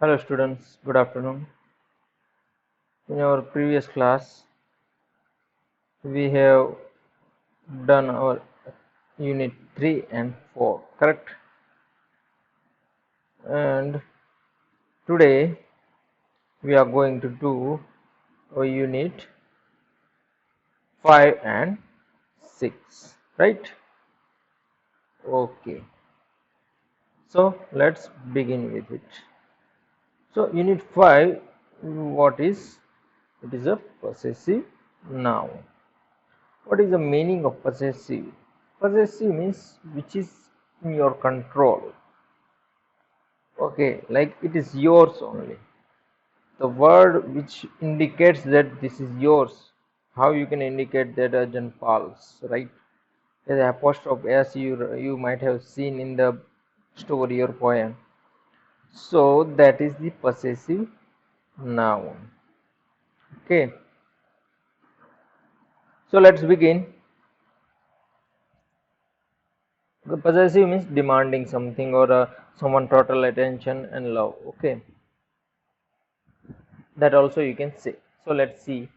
Hello students, good afternoon. In our previous class, we have done our unit 3 and 4, correct? And today we are going to do our unit 5 and 6, right? Okay, so let's begin with it. So, unit 5, what is? It is a possessive noun. What is the meaning of possessive? Possessive means which is in your control. Okay, like it is yours only. The word which indicates that this is yours. How you can indicate that as in false, right? The apostrophe as you might have seen in the story or poem. So that is the possessive noun. Okay. So let's begin. The possessive means demanding something or someone total attention and love. Okay, that also you can say. So let's see.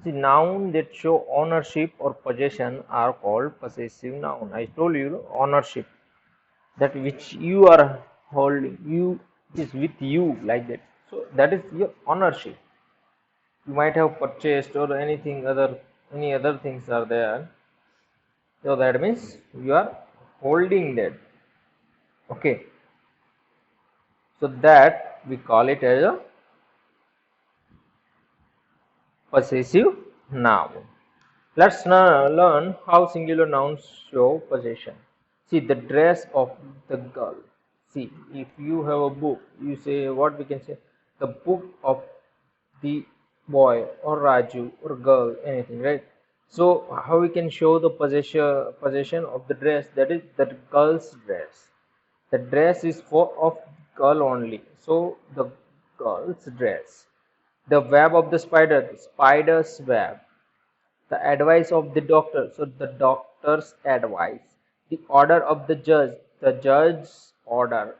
The noun that show ownership or possession are called possessive noun. I told you ownership, that which you are holding, you is with you like that. So that is your ownership. You might have purchased or anything other, any other things are there. So that means you are holding that. Okay. So that we call it as a possessive noun. Let's now learn how singular nouns show possession. See the dress of the girl. See, if you have a book, you say what we can say, the book of the boy or Raju or girl, anything, right? So how we can show the possession of the dress? That is the girl's dress. The dress is for of girl only. So the girl's dress. The web of the spider, the spider's web. The advice of the doctor, so the doctor's advice. The order of the judge's order.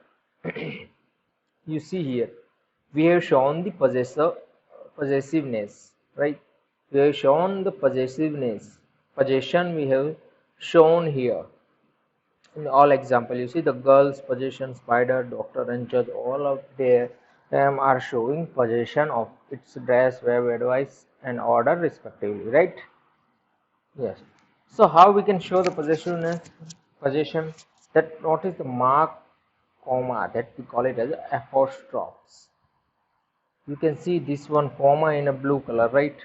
You see here, we have shown the possessiveness, right? We have shown the possessiveness, possession we have shown here. In all example, you see the girl's possession, spider, doctor and judge, all of them are showing possession of its dress, web, advice and order respectively, right? Yes. So how we can show the possession? That notice the mark comma, that we call it as apostrophes. You can see this one comma in a blue color, right?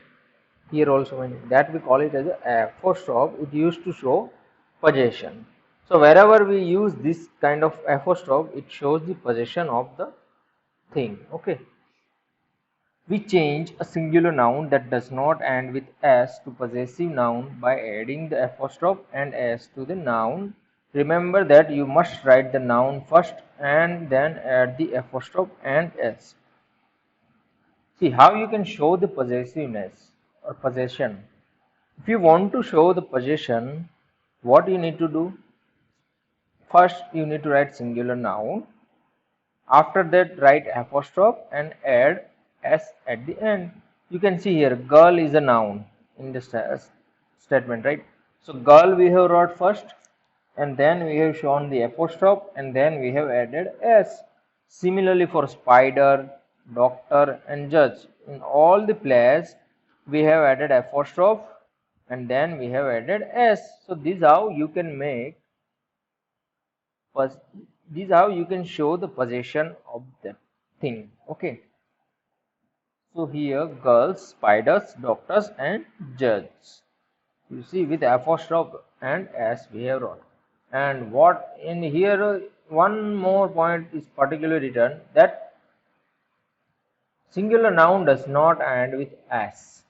Here also, that we call it as a apostrophe. It used to show possession. So wherever we use this kind of apostrophe, it shows the possession of the thing. Okay. We change a singular noun that does not end with s to possessive noun by adding the apostrophe and s to the noun. Remember that you must write the noun first and then add the apostrophe and s. See how you can show the possessiveness or possession. If you want to show the possession, what you need to do? First, you need to write singular noun. After that, write apostrophe and add s at the end. You can see here, girl is a noun in this statement, right? So, girl we have wrote first, and then we have shown the apostrophe, and then we have added s. Similarly, for spider, doctor, and judge, in all the plays, we have added apostrophe, and then we have added s. So, this is how you can make this is how you can show the possession of the thing. Okay, so here girls, spiders, doctors and judges, you see with apostrophe and as we have wrote. And what in here, one more point is particularly written, that singular noun does not end with s.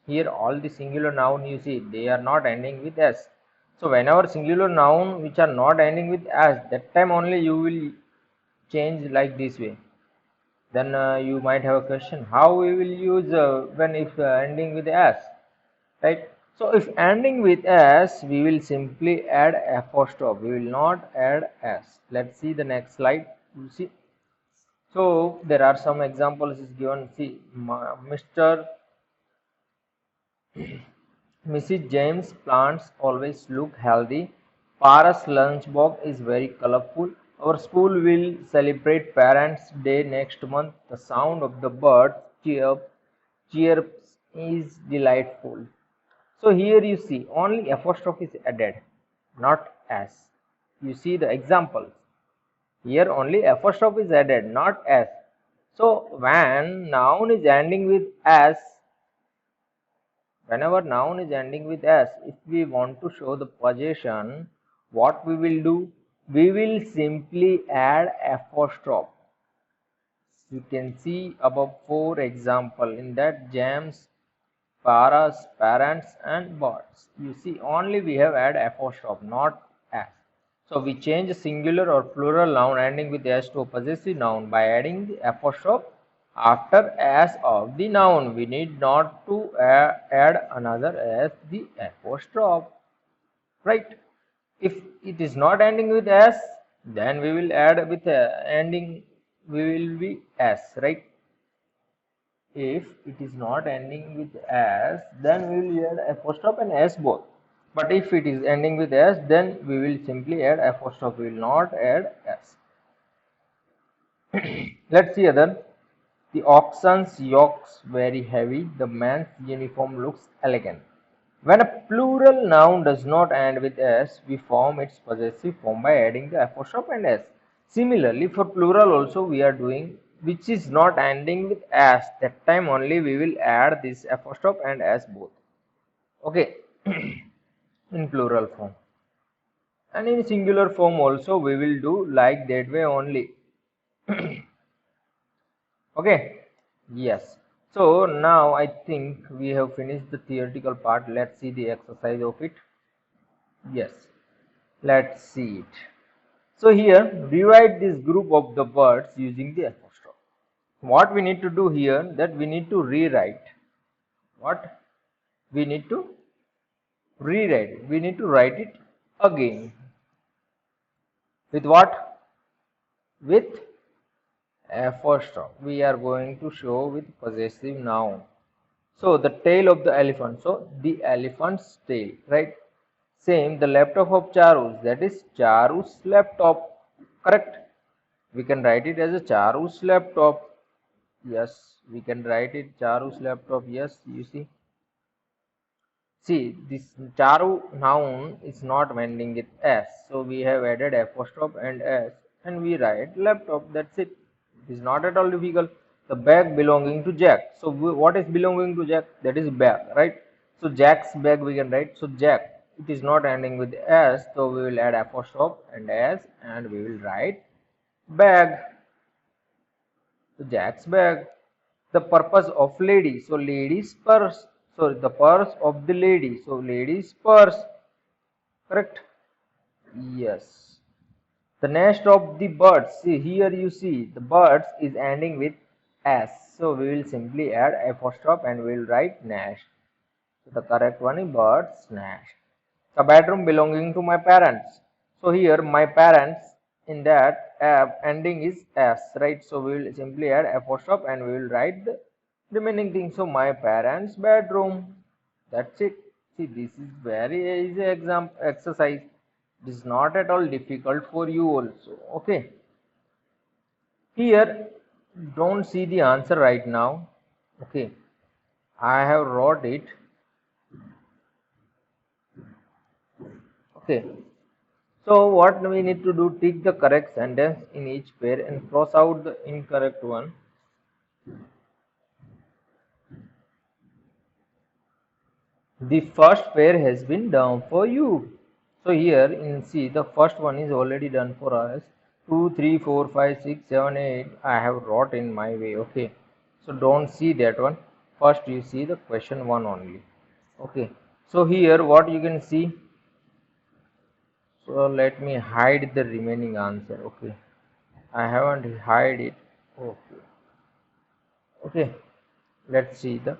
Here all the singular noun you see, they are not ending with s. So whenever singular noun which are not ending with s, that time only you will change like this way. Then you might have a question, how we will use when if ending with s, right? So if ending with s, we will simply add apostrophe, we will not add s. Let's see the next slide. You see, So there are some examples is given. See, Mr. Mrs. James' plants always look healthy. Paras lunchbox is very colorful. Our school will celebrate Parents' Day next month. The sound of the birds chirps is delightful. So here you see only apostrophe is added, not s. You see the examples. Here only apostrophe is added, not s. So when noun is ending with s, whenever noun is ending with s, if we want to show the possession, what we will do? We will simply add apostrophe. You can see above 4 example in that James, Paras, parents and birds. You see only we have add apostrophe, not s. So we change singular or plural noun ending with s to a possessive noun by adding the apostrophe after s of the noun. We need not to add another s the apostrophe, right? If it is not ending with s, then we will add with ending we will be s, right? If it is not ending with s, then we will add apostrophe and s both. But if it is ending with s, then we will simply add apostrophe, we will not add s. Let's see other. The oxen's yokes very heavy. The man's uniform looks elegant. When a plural noun does not end with s, we form its possessive form by adding the apostrophe and s. Similarly, for plural also we are doing, which is not ending with s, that time only we will add this apostrophe and s both. Okay, in plural form. And in singular form also we will do like that way only. Okay, yes. So now I think we have finished the theoretical part. Let's see the exercise of it. Yes, let's see it. So here rewrite this group of the words using the apostrophe. What we need to do here, that we need to rewrite. What we need to rewrite it. We need to write it again. With what? With apostrophe. We are going to show with possessive noun. So the tail of the elephant. So the elephant's tail, right? Same, the laptop of Charu's, that is Charu's laptop. Correct? We can write it as a Charu's laptop. Yes, we can write it Charu's laptop. Yes, you see. See, this Charu noun is not ending with s, so we have added apostrophe and s, and we write laptop. That's it. It is not at all difficult. The bag belonging to Jack. So what is belonging to Jack? That is bag, right? So Jack's bag we can write. So Jack. It is not ending with s, so we will add apostrophe and s, and we will write bag. So Jack's bag. The purpose of lady. So lady's purse. So the purse of the lady. So lady's purse. Correct? Yes. The nest of the birds. See here you see the birds is ending with s. So we will simply add apostrophe and we will write nest. So the correct one is bird's nest. The bedroom belonging to my parents. So here my parents, in that ending is s, right? So we will simply add apostrophe and we will write the remaining thing. So my parents' bedroom. That's it. See, this is very easy exercise. It is not at all difficult for you also. Okay. Here, don't see the answer right now. Okay. I have wrote it. Okay. So what we need to do, take the correct sentence in each pair and cross out the incorrect one. The first pair has been done for you. So here in C, the first one is already done for us. 2, 3, 4, 5, 6, 7, 8. I have wrote in my way. Okay. So don't see that one. First you see the question one only. Okay. So here what you can see. So let me hide the remaining answer. Okay. I haven't hide it. Okay. Okay. Let's see the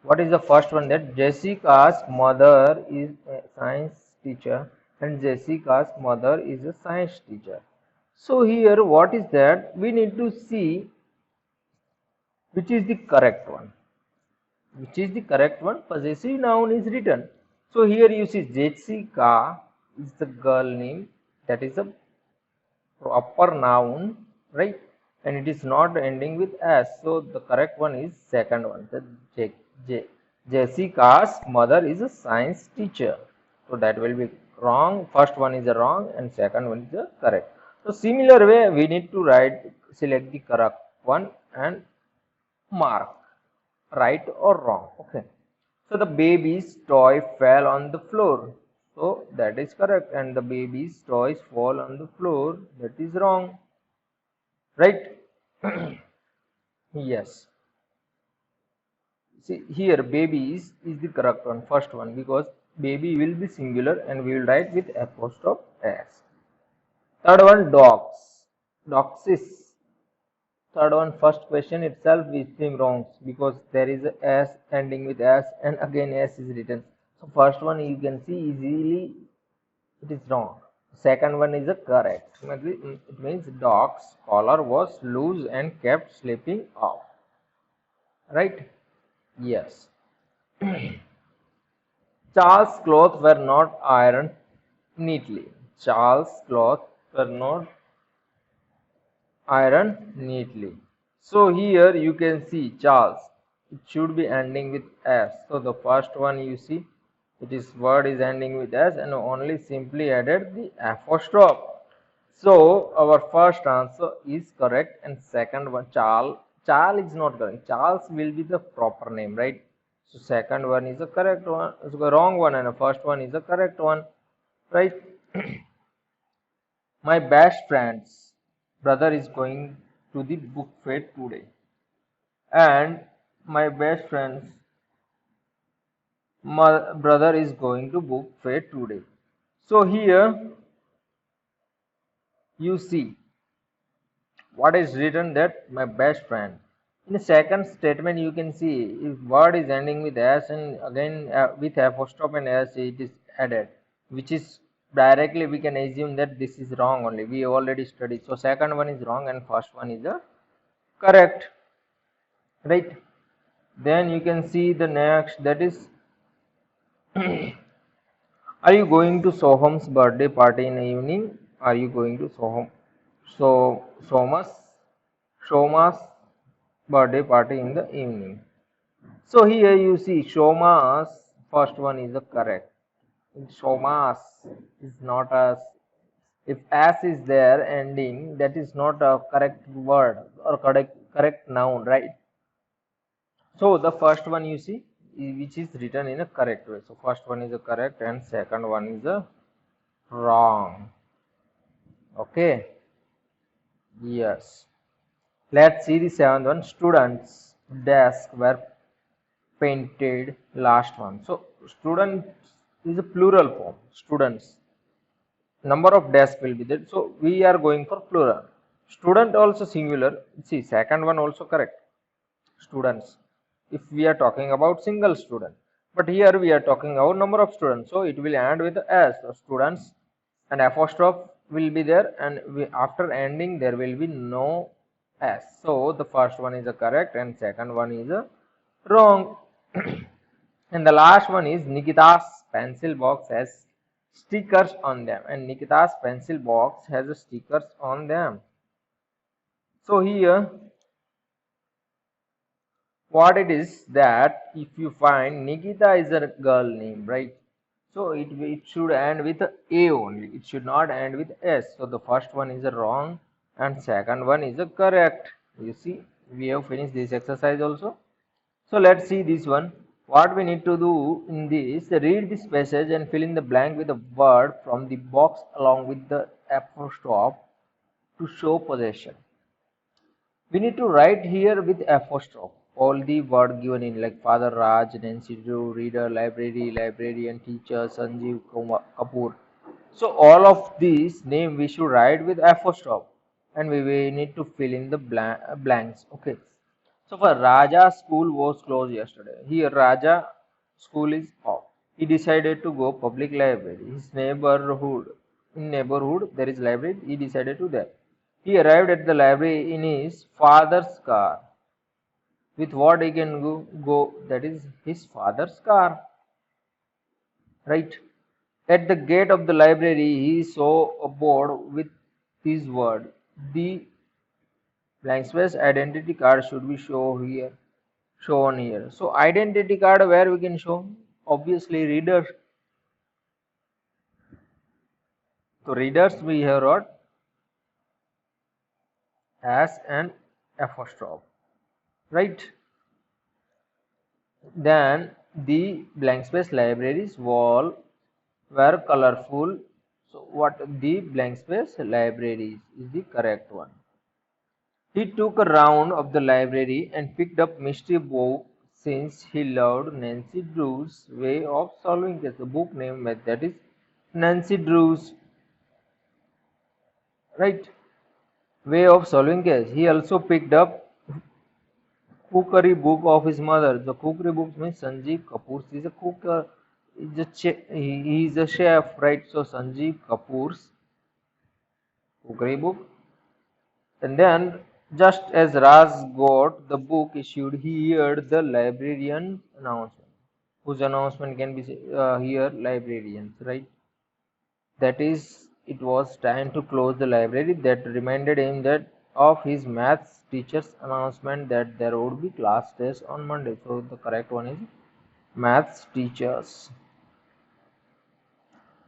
what is the first one, that Jessica's mother is a science teacher and Jessica's mother is a science teacher. So here what is that? We need to see which is the correct one. Which is the correct one? Possessive noun is written. So here you see Jessica is the girl name, that is a proper noun, right? And it is not ending with s. So the correct one is second one. The Jessica's mother is a science teacher. So that will be wrong. First one is a wrong and second one is a correct. So similar way we need to write, select the correct one and mark right or wrong. Okay. So the baby's toy fell on the floor. So that is correct. And the baby's toys fall on the floor. That is wrong. Right? Yes. See here babies is the correct one, first one, because baby will be singular and we will write with apostrophe s. Third one dogs. Dogs is third one, first question itself we seem wrong because there is a s ending with s and again s is written. So first one you can see easily it is wrong. Second one is a correct. It means dog's collar was loose and kept slipping off. Right? Yes. Charles' clothes were not ironed neatly. Charles' clothes were not ironed neatly. So here you can see Charles. It should be ending with S. So the first one you see, it is word is ending with S and only simply added the apostrophe. So our first answer is correct and second one Charles is not correct. Charles will be the proper name, right? So second one is the correct one, it's the wrong one and the first one is the correct one, right? My best friend's brother is going to the book fair today, and my best friend's brother is going to book fair today. So here you see what is written, that my best friend. In the second statement you can see if word is ending with s and again with apostrophe and s it is added, which is directly we can assume that this is wrong only, we already studied. So second one is wrong and first one is the correct, right? Then you can see the next, that is are you going to Soham's birthday party in the evening? Are you going to Soma's Shoma's birthday party in the evening? So here you see Shoma's first one is the correct. Shoma's is not as, if as is there ending, that is not a correct word or correct noun, right? So the first one you see which is written in a correct way. So first one is a correct and second one is a wrong. Okay. Yes. Let's see the seventh one. Students' desks were painted. Last one. So students is a plural form. Students. Number of desks will be there. So we are going for plural. Student also singular. See second one also correct. Students, if we are talking about single student, but here we are talking about number of students, so it will end with s. So students and apostrophe will be there, and after ending there will be no s. So the first one is a correct and second one is a wrong. And the last one is Nikita's pencil box has stickers on them, and Nikita's pencil box has a stickers on them. So here what it is, that if you find Nikita is a girl name, right? So it should end with a only, it should not end with s. So the first one is a wrong and second one is a correct. You see we have finished this exercise also. So let's see this one. What we need to do in this, read this passage and fill in the blank with a word from the box along with the apostrophe to show possession. We need to write here with apostrophe all the word given in, like Father Raj, Nancy Drew, reader, library, librarian, teacher, Sanjeev Kapoor. So all of these name we should write with apostrophe and we need to fill in the blanks. Okay. So for Raja, school was closed yesterday. Here Raja school is off. He decided to go public library. His neighborhood, in neighborhood there is library. He decided to there. He arrived at the library in his father's car. With what he can go, that is his father's car, right? At the gate of the library, he saw a board with this word. The blank space identity card should be shown here. So identity card where we can show? Obviously reader. So readers we have wrote as an apostrophe, right? Then the blank space libraries wall were colorful. So what the blank space libraries is the correct one. He took a round of the library and picked up mystery book since he loved Nancy Drew's way of solving this. The book name that is Nancy Drew's, right, way of solving case. He also picked up cookery book of his mother. The cookery book means Sanjeev Kapoor is a cooker. He is a chef, right? So Sanjeev Kapoor's cookery book. And then, just as Raj got the book issued, he heard the librarian's announcement. Whose announcement can be here? Librarians, right? That is, it was time to close the library. That reminded him that of his maths teacher's announcement that there would be class test on Monday. So the correct one is maths teachers.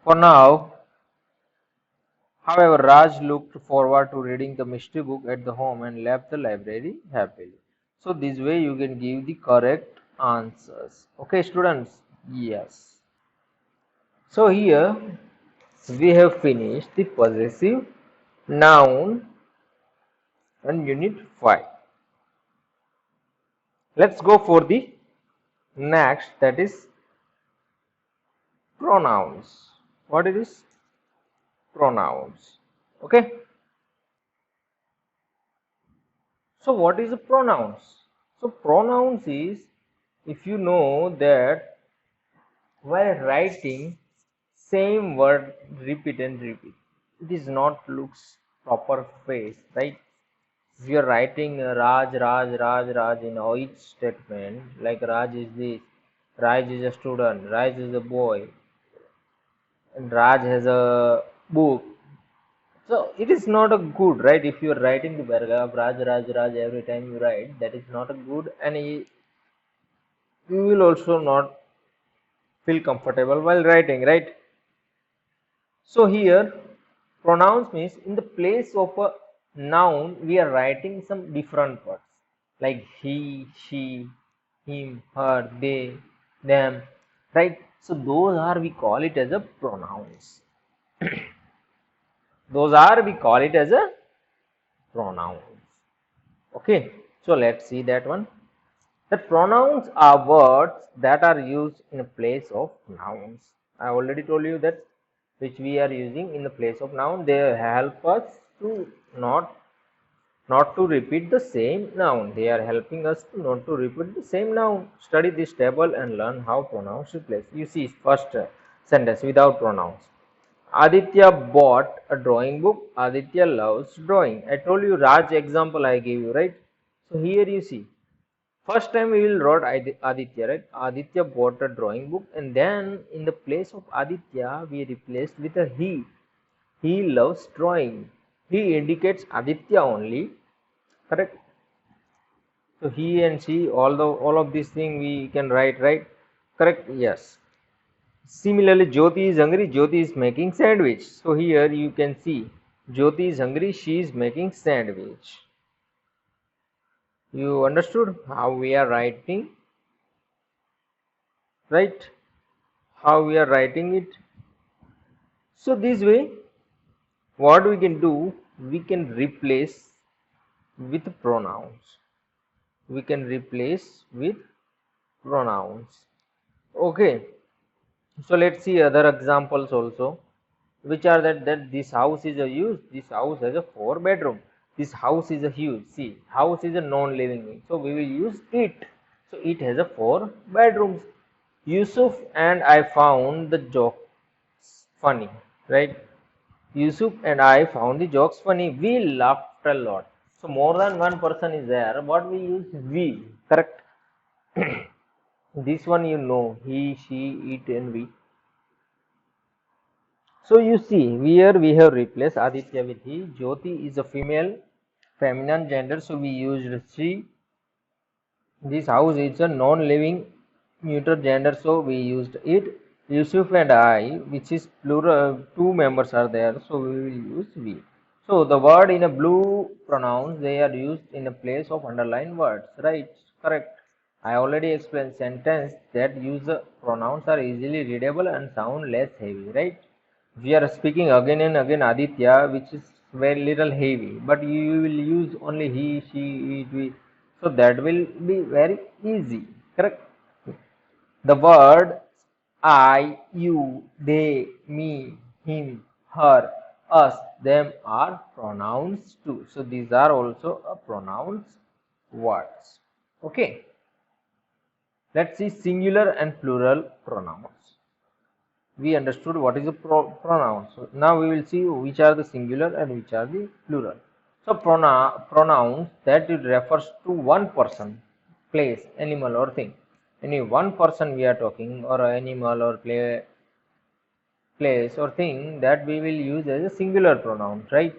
For now, however, Raj looked forward to reading the mystery book at the home and left the library happily. So this way you can give the correct answers. Okay, students? Yes. So here we have finished the possessive noun and unit 5. Let's go for the next, that is pronouns. What it is? Pronouns. Okay. So what is the pronouns? So pronouns is, if you know that while writing same word repeat and repeat, it is not looks proper face, right? If you are writing Raj, Raj, Raj, Raj in each statement, like Raj is this, Raj is a student, Raj is a boy, and Raj has a book. So it is not a good, right? If you are writing the paragraph Raj, Raj, Raj every time you write, that is not a good, and you will also not feel comfortable while writing, right? So here pronouns means in the place of a noun we are writing some different words like he, she, him, her, they, them, right? So those are, we call it as a pronouns. Those are, we call it as a pronouns. Okay, so let's see that one. The pronouns are words that are used in place of nouns. I already told you that which we are using in the place of noun. They help us to not to repeat the same noun. They are helping us to not to repeat the same noun. Study this table and learn how pronouns replace. You see first sentence without pronouns. Aditya bought a drawing book. Aditya loves drawing. I told you Raj example I gave you, right? So here you see. First time we will write Aditya, right? Aditya bought a drawing book, and then in the place of Aditya we replaced with a he. He loves drawing. He indicates Aditya only, correct? So he and she, all of these things we can write, right? Correct? Yes. Similarly, Jyoti is hungry. Jyoti is making sandwich. So here you can see Jyoti is hungry. She is making sandwich. You understood how we are writing, right? How we are writing it. So this way, what we can do, we can replace with pronouns. We can replace with pronouns. Okay. So let's see other examples also, which are that this house is a huge. This house has a 4 bedroom. This house is a huge. See, house is a non-living thing, so we will use it. So it has a 4 bedrooms. Yusuf and I found the joke funny, right? Yusuf and I found the jokes funny. We laughed a lot. So more than one person is there. What we use we. Correct. This one you know. He, she, it, and we. So you see, here we have replaced Aditya with he. Jyoti is a female, feminine gender. So we used she. This house is a non-living neuter gender, so we used it. Yusuf and I, which is plural, two members are there, so we will use we. So the word in a blue pronouns, they are used in a place of underlined words, right? Correct. I already explained sentence that use the pronouns are easily readable and sound less heavy, right? We are speaking again and again Aditya, which is very little heavy, but you will use only he, she, it, we. So that will be very easy, correct? The word I, you, they, me, him, her, us, them are pronouns too. So these are also a pronouns words. Okay. Let's see singular and plural pronouns. We understood what is a pronoun. So now we will see which are the singular and which are the plural. So pronouns that it refers to one person, place, animal or thing. Any one person we are talking, or animal or place or thing, that we will use as a singular pronoun, right?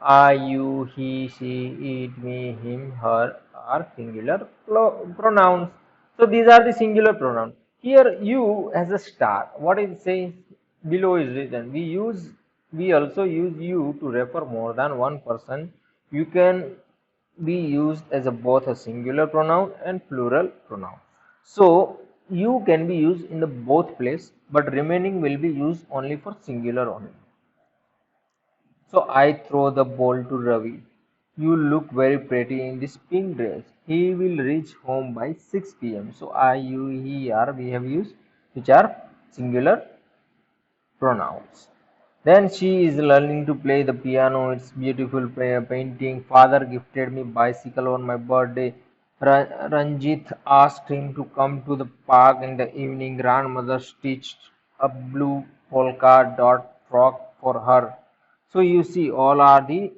I, you, he, she, it, me, him, her are singular pronouns. So these are the singular pronouns. Here you as a star. What it says below is written. We also use you to refer more than one person. You can be used as a both a singular pronoun and plural pronoun. So you can be used in the both place, but remaining will be used only for singular only. So I throw the ball to Ravi. You look very pretty in this pink dress. He will reach home by 6 p.m. So I, you, he, are we have used, which are singular pronouns. Then she is learning to play the piano. It's beautiful painting. Father gifted me bicycle on my birthday. Ranjit asked him to come to the park in the evening. Grandmother stitched a blue polka dot frock for her. So you see, all are the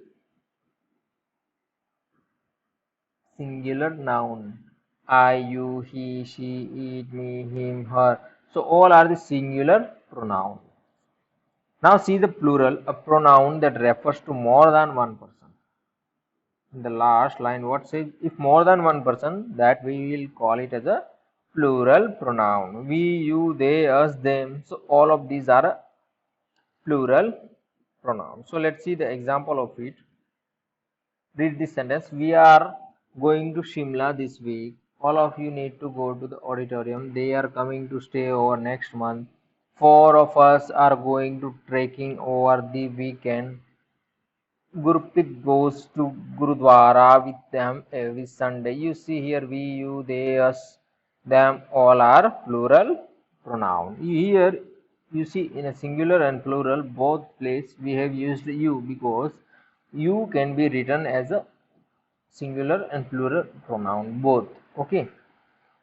singular noun. I, you, he, she, it, me, him, her. So all are the singular pronoun. Now see the plural, a pronoun that refers to more than one person. In the last line, what says? If more than one person, that we will call it as a plural pronoun. We, you, they, us, them. So all of these are a plural pronoun. So let's see the example of it. Read this sentence. We are going to Shimla this week. All of you need to go to the auditorium. They are coming to stay over next month. Four of us are going to trekking over the weekend. Gurpreet goes to Gurudwara with them every Sunday. You see here we, you, they, us, them all are plural pronoun. Here you see in a singular and plural both place we have used you, because you can be written as a singular and plural pronoun both. Okay.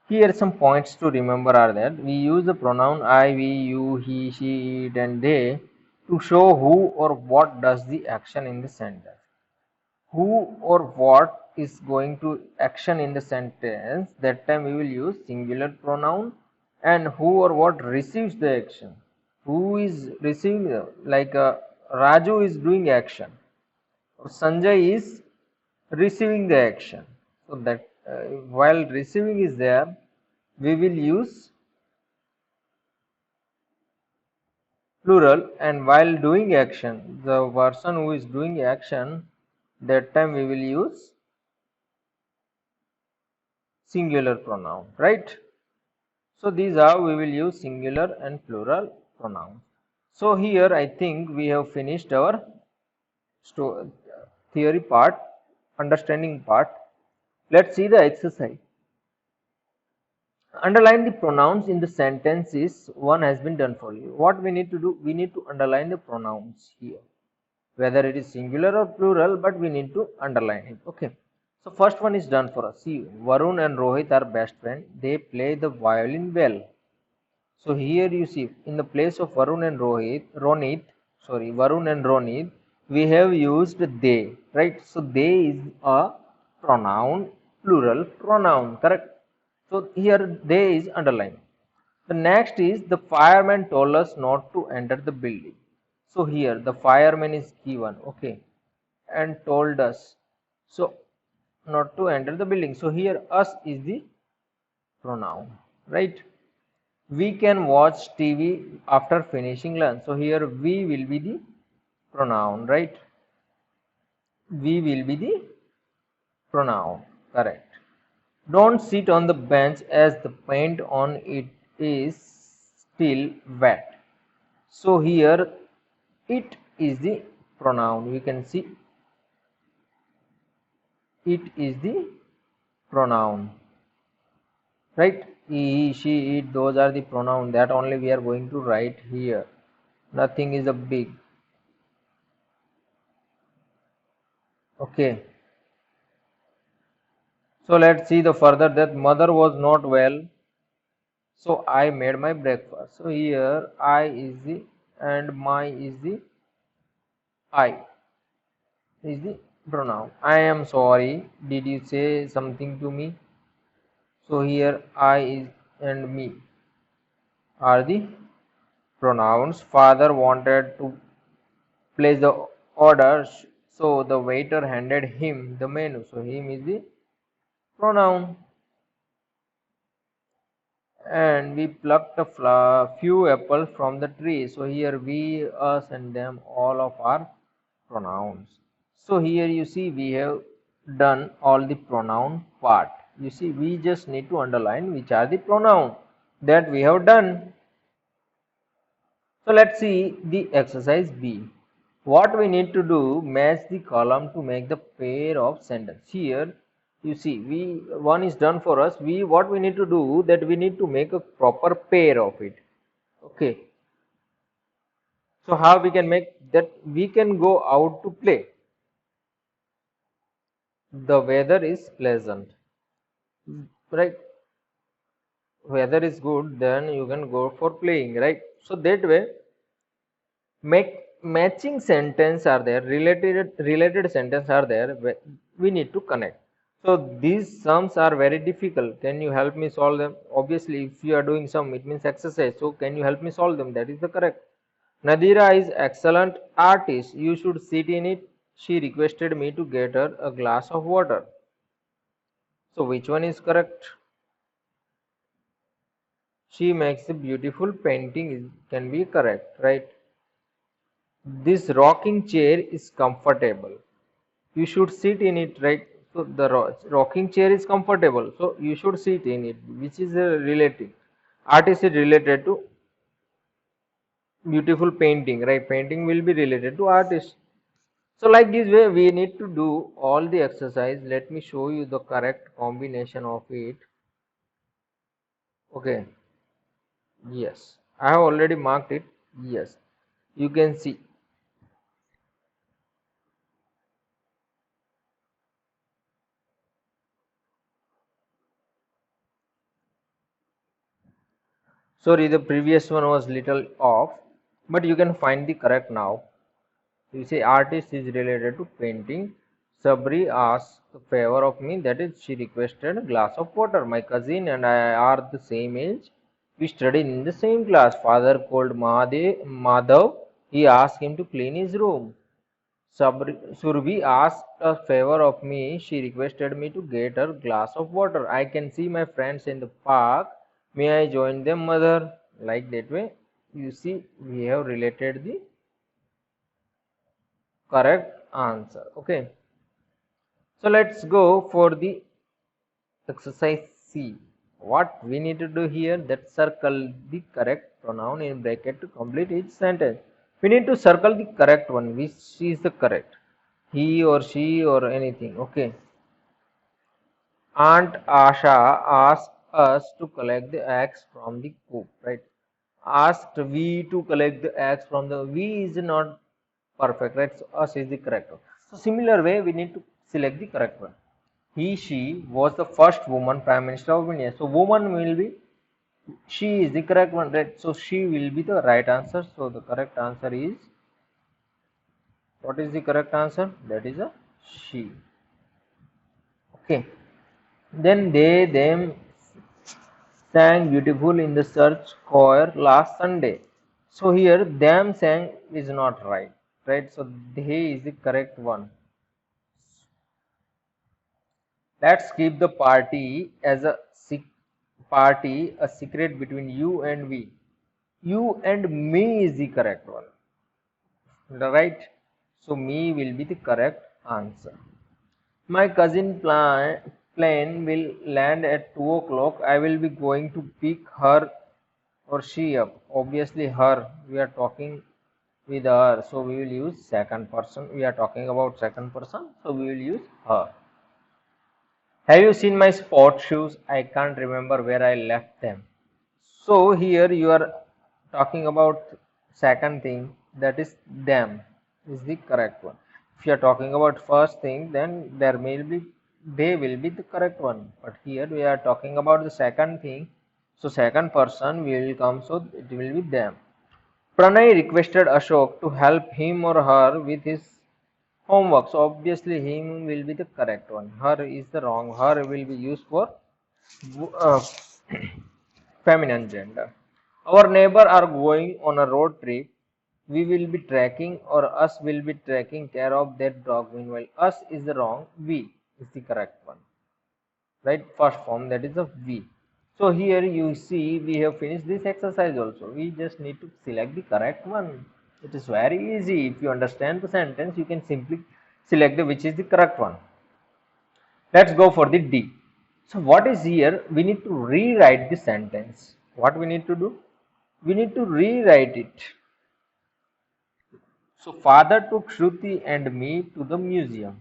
Here some points to remember are that we use the pronoun I, we, you, he, she, it and they to show who or what does the action in the sentence. Who or what is going to action in the sentence, that time we will use singular pronoun, and who or what receives the action. Who is receiving, like Raju is doing action, or Sanjay is receiving the action. So that while receiving is there, we will use plural, and while doing action, the person who is doing action, that time we will use singular pronoun, right? So these are we will use singular and plural pronouns. So here I think we have finished our theory part, understanding part. Let's see the exercise. Underline the pronouns in the sentences. One has been done for you. What we need to do? We need to underline the pronouns here, whether it is singular or plural, but we need to underline it. Okay. So first one is done for us. See, Varun and Rohit are best friends. They play the violin well. So here you see, in the place of Varun and Ronit, sorry, Varun and Ronit, we have used they, right? So they is a pronoun, plural pronoun, correct? So here they is underlined. The next is the fireman told us not to enter the building. So here the fireman is given, okay, and told us so not to enter the building. So here us is the pronoun, right? We can watch TV after finishing lunch. So here we will be the pronoun, right? We will be the pronoun, correct. Don't sit on the bench as the paint on it is still wet. So here it is the pronoun. We can see it is the pronoun, right? He, she, it, those are the pronoun that only we are going to write here. Nothing is a big. Okay. So let's see the further that mother was not well. So I made my breakfast. So here I is the and my is the I is the pronoun. I am sorry. Did you say something to me? So here I is and me are the pronouns. Father wanted to place the order, so the waiter handed him the menu. So him is the pronoun. And we plucked a few apples from the tree. So here we, us, and them, all of our pronouns. So here you see we have done all the pronoun part. You see we just need to underline which are the pronoun that we have done. So let's see the exercise B. What we need to do, match the column to make the pair of sentence. Here you see we one is done for us. We what we need to do that we need to make a proper pair of it. Okay. So how we can make that? We can go out to play. The weather is pleasant. Right? Weather is good, then you can go for playing, right? So that way make matching sentence are there, related sentence are there, we need to connect. So these sums are very difficult. Can you help me solve them? Obviously if you are doing sum it means exercise, so can you help me solve them? That is the correct. Nadira is excellent artist, you should sit in it. She requested me to get her a glass of water. So which one is correct? She makes a beautiful painting can be correct, right? This rocking chair is comfortable. You should sit in it, right? So the rocking chair is comfortable. So you should sit in it, which is related. Artist is related to beautiful painting, right? Painting will be related to artist. So like this way, we need to do all the exercise. Let me show you the correct combination of it. Okay. Yes. I have already marked it. Yes. You can see. Sorry, the previous one was little off, but you can find the correct now. You say artist is related to painting. Sabri asked a favor of me, that is, she requested a glass of water. My cousin and I are the same age. We studied in the same class. Father called Madhav. He asked him to clean his room. Surbi asked a favor of me. She requested me to get her glass of water. I can see my friends in the park. May I join them, mother? Like that way. You see, we have related the correct answer. Okay. So let's go for the exercise C. What we need to do here, that circle the correct pronoun in bracket to complete each sentence. We need to circle the correct one, which is the correct. He or she or anything. Okay. Aunt Asha asked us to collect the eggs from the coop, right? Asked we to collect the eggs from the, we is not perfect, right? So us is the correct one. So similar way we need to select the correct one. He, she was the first woman prime minister of India. So woman will be, she is the correct one, right? So she will be the right answer. So the correct answer is What is the correct answer? That is a she. Okay. Then they them sang beautiful in the church choir last Sunday. So here them sang is not right. Right. So they is the correct one. Let's keep the party as a party a secret between you and we. You and me is the correct one. Right? So me will be the correct answer. My cousin plane will land at 2 o'clock. I will be going to pick her or she up. Obviously her. We are talking with her. So we will use second person. We are talking about second person. So we will use her. Have you seen my sport shoes? I can't remember where I left them. So here you are talking about second thing, that is them is the correct one. If you are talking about first thing, then there may be they will be the correct one. But here we are talking about the second thing. So second person will come, so it will be them. Pranay requested Ashok to help him or her with his homework. So obviously him will be the correct one. Her is the wrong. Her will be used for uh, feminine gender. Our neighbor are going on a road trip. We will be tracking or us will be taking care of that dog. Meanwhile, us is the wrong. We is the correct one. Right? First form, that is of we. So here you see we have finished this exercise also. We just need to select the correct one. It is very easy. If you understand the sentence, you can simply select the which is the correct one. Let's go for the D. So what is here? We need to rewrite the sentence. What we need to do? We need to rewrite it. So father took Shruti and me to the museum.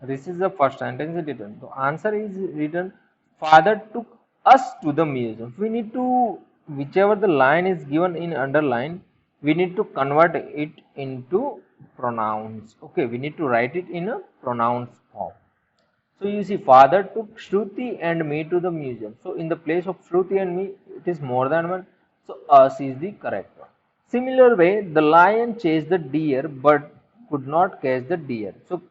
This is the first sentence written. The answer is written, father took us to the museum. We need to, whichever the line is given in underline, we need to convert it into pronouns. Okay, we need to write it in a pronouns form. So you see, father took Shruti and me to the museum. So in the place of Shruti and me, it is more than one. So us is the correct one. Similar way, the lion chased the deer but could not catch the deer. So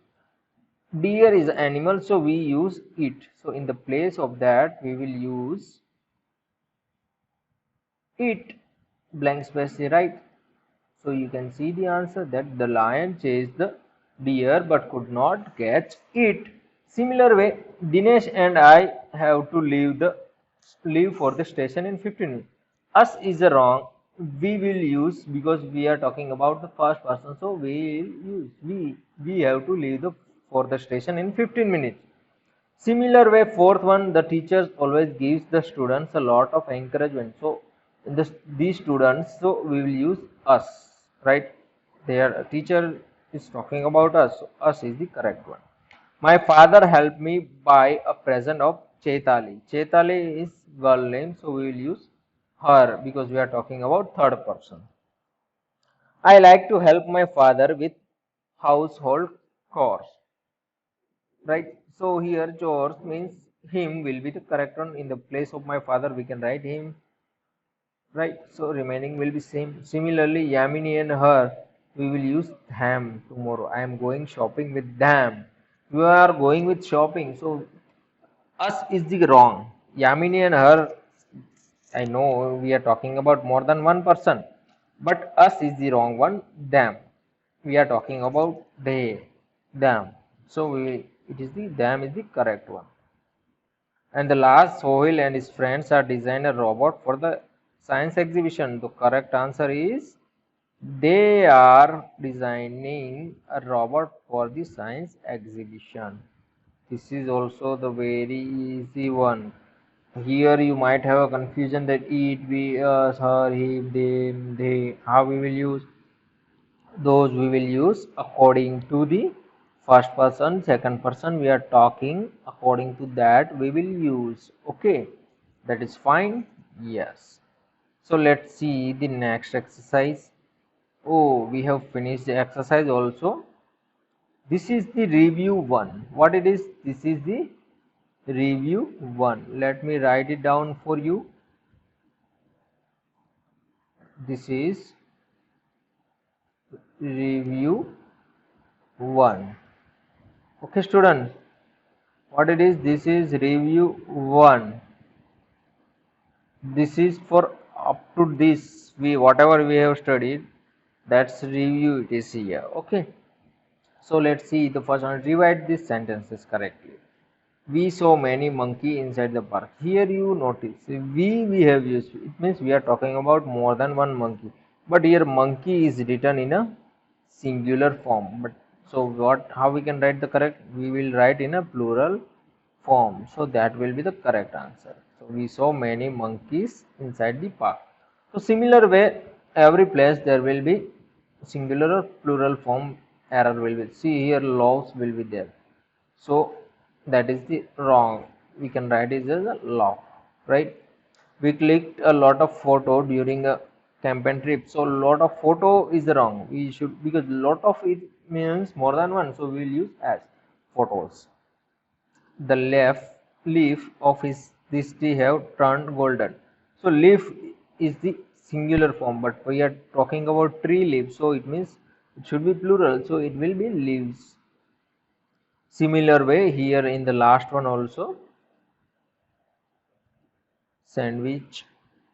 deer is animal, so we use it. So in the place of that, we will use it blank space, right? So you can see the answer that the lion chased the deer but could not catch it. Similar way, Dinesh and I have to leave for the station in 15 minutes. Us is the wrong. We will use because we are talking about the first person. So we will use we have to leave for the station in 15 minutes. Similar way, fourth one, the teachers always gives the students a lot of encouragement. So these students, so we will use us, right? Their teacher is talking about us, so us is the correct one. My father helped me buy a present of Chaitali. Chaitali is girl name, so we will use her because we are talking about third person. I like to help my father with household chores. Right? So here chores means him will be the correct one. In the place of my father, we can write him. Right? So remaining will be same. Similarly, Yamini and her, we will use them tomorrow. I am going shopping with them. You are going with shopping. So us is the wrong. Yamini and her, I know we are talking about more than one person. But us is the wrong one. Them. We are talking about they. Them. So it is the them is the correct one. And the last, Sohail and his friends are designing a robot for the science exhibition. The correct answer is they are designing a robot for the science exhibition. This is also the very easy one. Here you might have a confusion that it, we, us, her, him, them, they. How we will use? Those we will use according to the first person, second person. We are talking according to that we will use. Okay, that is fine. Yes. So let's see the next exercise. Oh, we have finished the exercise also. This is the review one. What it is? This is the review one. Let me write it down for you. This is review 1. Okay, students, what it is? This is review 1. This is for up to this, we whatever we have studied, that's review it is here. Okay, so let's see the first one. Rewrite these sentences correctly. We saw many monkey inside the park. Here you notice we have used, it means we are talking about more than one monkey, but here monkey is written in a singular form. But so what, how we can write the correct? We will write in a plural form, so that will be the correct answer. So we saw many monkeys inside the park. So similar way, every place there will be singular or plural form error will be. See here, loaves will be there. So that is the wrong. We can write it as a law, right? We clicked a lot of photo during a campaign trip. So lot of photo is wrong. We should, because lot of it means more than one. So we will use as photos. The leaf of this tree have turned golden. So leaf is the singular form, but we are talking about tree leaves. So it means it should be plural. So it will be leaves. Similar way here in the last one also, sandwich.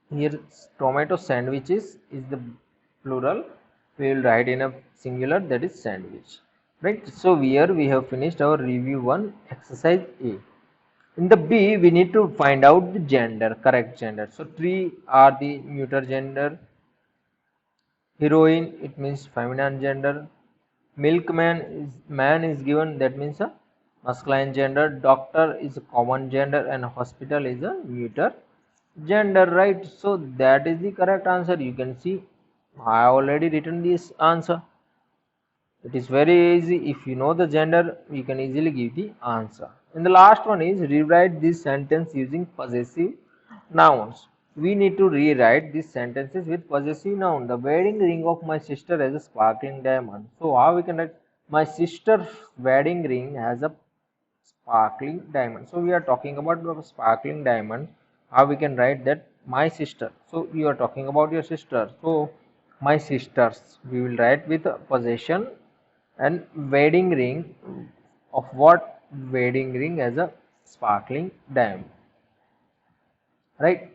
Here tomato sandwiches is the plural. We will write in a singular, that is sandwich. Right. So here we have finished our review 1 exercise A. In the B we need to find out the gender, correct gender. So tree are the neuter gender. Heroine, it means feminine gender. Milkman is man is given, that means a masculine gender. Doctor is a common gender, and hospital is a neuter gender, right? So that is the correct answer. You can see I already written this answer. It is very easy. If you know the gender, you can easily give the answer. And the last one is rewrite this sentence using possessive nouns. We need to rewrite these sentences with possessive noun. The wedding ring of my sister has a sparkling diamond. So how we can write? My sister's wedding ring has a sparkling diamond. So we are talking about the sparkling diamond. How we can write that? My sister. So you are talking about your sister. So my sisters. We will write with possession, and wedding ring of what? Wedding ring as a sparkling diamond, right?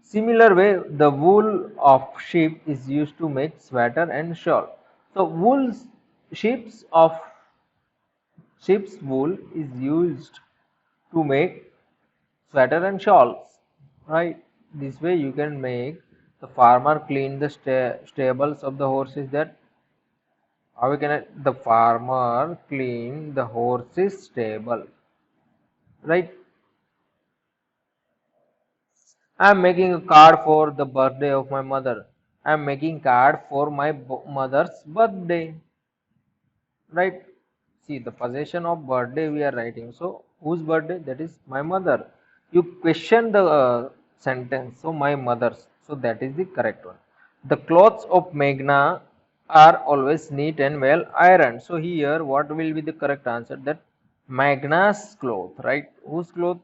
Similar way, the wool of sheep is used to make sweater and shawl. So sheep's wool is used to make sweater and shawls, right? This way you can make the farmer clean the stables of the horses. That how we can, the farmer clean the horse's stable, right? I am making a card for the birthday of my mother. I am making card for my mother's birthday, right? See the possession of birthday we are writing. So whose birthday? That is my mother. You question the sentence. So my mother's. So that is the correct one. The clothes of Meghna are always neat and well ironed. So here what will be the correct answer? That Meghna's cloth, right? Whose cloth?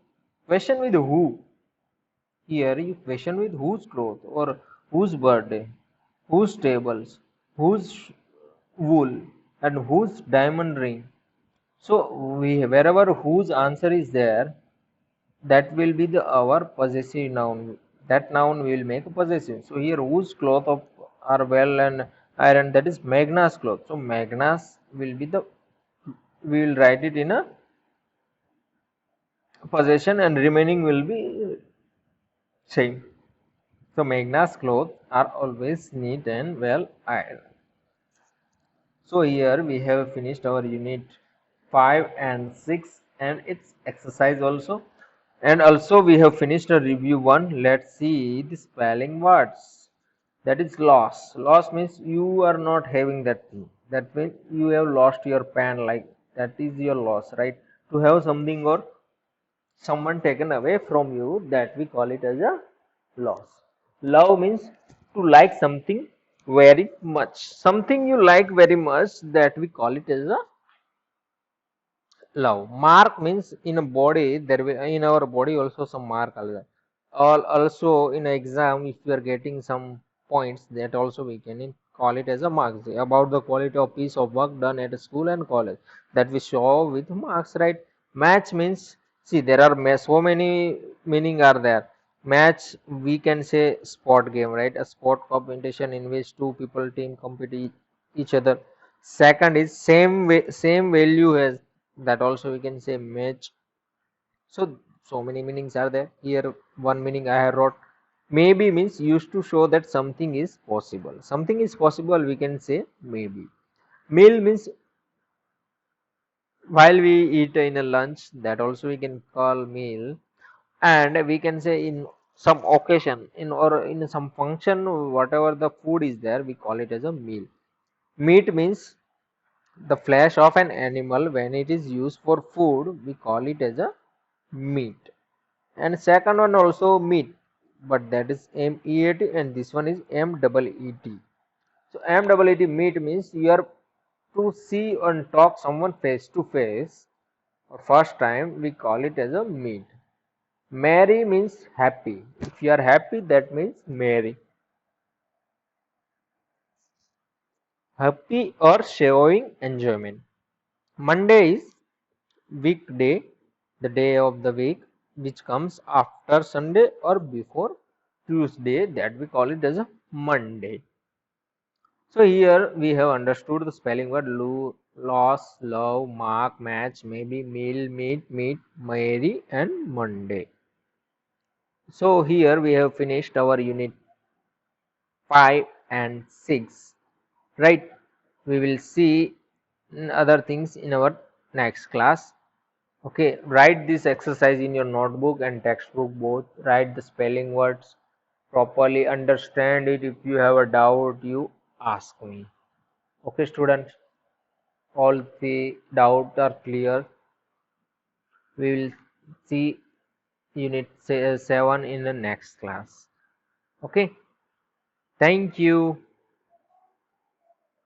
Question with who? Here you question with whose cloth or whose birthday, whose tables, whose wool, and whose diamond ring. So we, wherever whose answer is there, that will be the our possessive noun. That noun we will make a possessive. So here whose cloth of are well and iron, that is Meghna's cloth. So Meghna's will be the, we will write it in a possession, and remaining will be same. So Meghna's clothes are always neat and well ironed. So here we have finished our unit 5 and 6 and its exercise also. And also we have finished a review 1. Let's see the spelling words. That is loss. Loss means you are not having that thing. That means you have lost your pen, like that is your loss, right? To have something or someone taken away from you, that we call it as a loss. Love means to like something very much. Something you like very much, that we call it as a love. Mark means in a body, there will, in our body also some mark also. Also in an exam, if we are getting some points, that also we can call it as a marks. About the quality of piece of work done at school and college, that we show with marks, right? Match means, see, there are so many meaning are there. Match, we can say sport game, right? A sport competition in which two people team compete each other. Second is same value as, that also we can say match. So many meanings are there. Here one meaning I have wrote. Maybe means used to show that something is possible. Something is possible, we can say maybe. Meal means while we eat in a lunch, that also we can call meal. And we can say in some occasion, in or in some function, whatever the food is there, we call it as a meal. Meat means the flesh of an animal. When it is used for food, we call it as a meat. And second one also meat, but that is MEAT, and this one is MEET. So MEET, meet means you are to see and talk someone face to face or first time, we call it as a meet. Merry means happy. If you are happy, that means merry. Happy or showing enjoyment. Monday is weekday, the day of the week which comes after Sunday or before Tuesday, that we call it as a Monday. So here we have understood the spelling word loss, love, mark, match, maybe, meal, meet, merry and Monday. So here we have finished our unit 5 and 6, right? We will see other things in our next class. Okay, write this exercise in your notebook and textbook both. Write the spelling words properly, understand it. If you have a doubt, you ask me. Okay, students, all the doubts are clear. We will see unit 7 in the next class. Okay, thank you.